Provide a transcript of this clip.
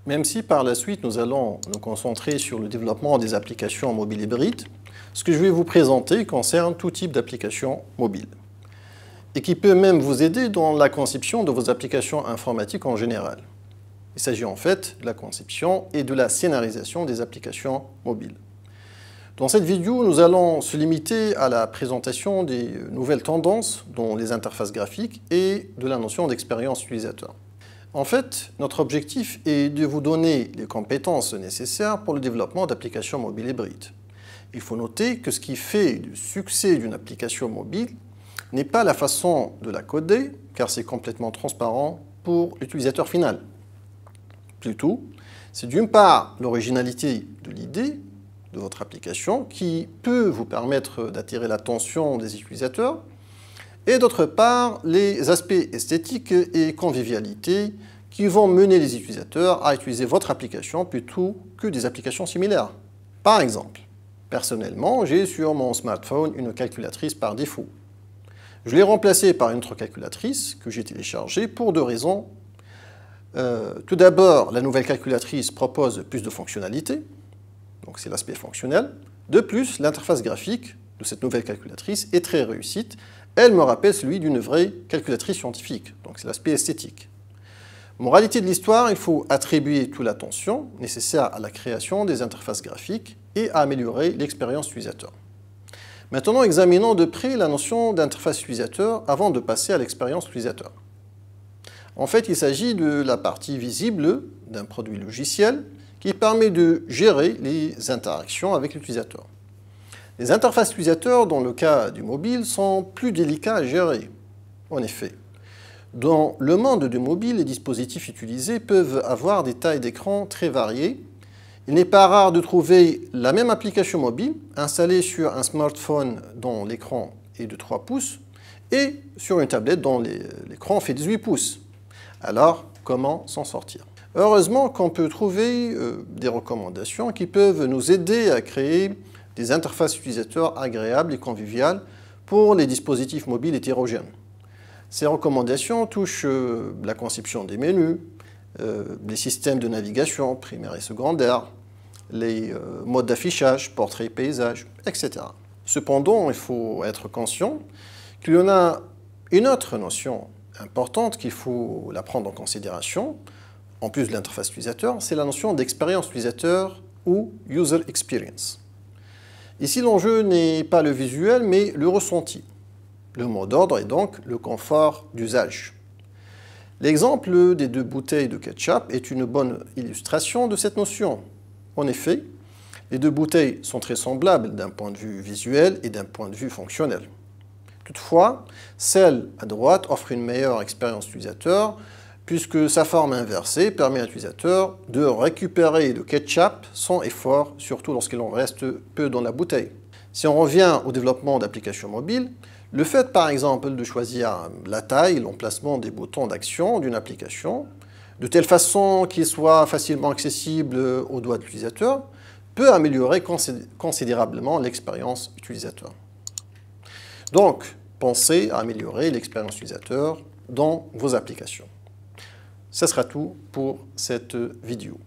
Même si par la suite nous allons nous concentrer sur le développement des applications mobiles hybrides, ce que je vais vous présenter concerne tout type d'application mobile et qui peut même vous aider dans la conception de vos applications informatiques en général. Il s'agit en fait de la conception et de la scénarisation des applications mobiles. Dans cette vidéo, nous allons se limiter à la présentation des nouvelles tendances dans les interfaces graphiques et de la notion d'expérience utilisateur. En fait, notre objectif est de vous donner les compétences nécessaires pour le développement d'applications mobiles hybrides. Il faut noter que ce qui fait le succès d'une application mobile n'est pas la façon de la coder, car c'est complètement transparent pour l'utilisateur final. Plutôt, c'est d'une part l'originalité de l'idée de votre application qui peut vous permettre d'attirer l'attention des utilisateurs, et d'autre part les aspects esthétiques et convivialité qui vont mener les utilisateurs à utiliser votre application plutôt que des applications similaires. Par exemple, personnellement, j'ai sur mon smartphone une calculatrice par défaut. Je l'ai remplacée par une autre calculatrice que j'ai téléchargée pour deux raisons. Tout d'abord, la nouvelle calculatrice propose plus de fonctionnalités, donc c'est l'aspect fonctionnel. De plus, l'interface graphique de cette nouvelle calculatrice est très réussie. Elle me rappelle celui d'une vraie calculatrice scientifique, donc c'est l'aspect esthétique. Moralité de l'histoire, il faut attribuer toute l'attention nécessaire à la création des interfaces graphiques et à améliorer l'expérience utilisateur. Maintenant, examinons de près la notion d'interface utilisateur avant de passer à l'expérience utilisateur. En fait, il s'agit de la partie visible d'un produit logiciel qui permet de gérer les interactions avec l'utilisateur. Les interfaces utilisateurs, dans le cas du mobile, sont plus délicats à gérer. En effet, dans le monde du mobile, les dispositifs utilisés peuvent avoir des tailles d'écran très variées. Il n'est pas rare de trouver la même application mobile installée sur un smartphone dont l'écran est de 3 pouces et sur une tablette dont l'écran fait 18 pouces. Alors, comment s'en sortir? Heureusement qu'on peut trouver des recommandations qui peuvent nous aider à créer des interfaces utilisateurs agréables et conviviales pour les dispositifs mobiles hétérogènes. Ces recommandations touchent la conception des menus, les systèmes de navigation primaire et secondaire, les modes d'affichage, portrait, paysage, etc. Cependant, il faut être conscient qu'il y en a une autre notion importante qu'il faut la prendre en considération, en plus de l'interface utilisateur, c'est la notion d'expérience utilisateur ou user experience. Ici, l'enjeu n'est pas le visuel, mais le ressenti. Le mot d'ordre est donc le confort d'usage. L'exemple des deux bouteilles de ketchup est une bonne illustration de cette notion. En effet, les deux bouteilles sont très semblables d'un point de vue visuel et d'un point de vue fonctionnel. Toutefois, celle à droite offre une meilleure expérience utilisateur puisque sa forme inversée permet à l'utilisateur de récupérer le ketchup sans effort, surtout lorsqu'il en reste peu dans la bouteille. Si on revient au développement d'applications mobiles, le fait par exemple de choisir la taille et l'emplacement des boutons d'action d'une application, de telle façon qu'il soit facilement accessible aux doigts de l'utilisateur, peut améliorer considérablement l'expérience utilisateur. Donc, pensez à améliorer l'expérience utilisateur dans vos applications. Ce sera tout pour cette vidéo.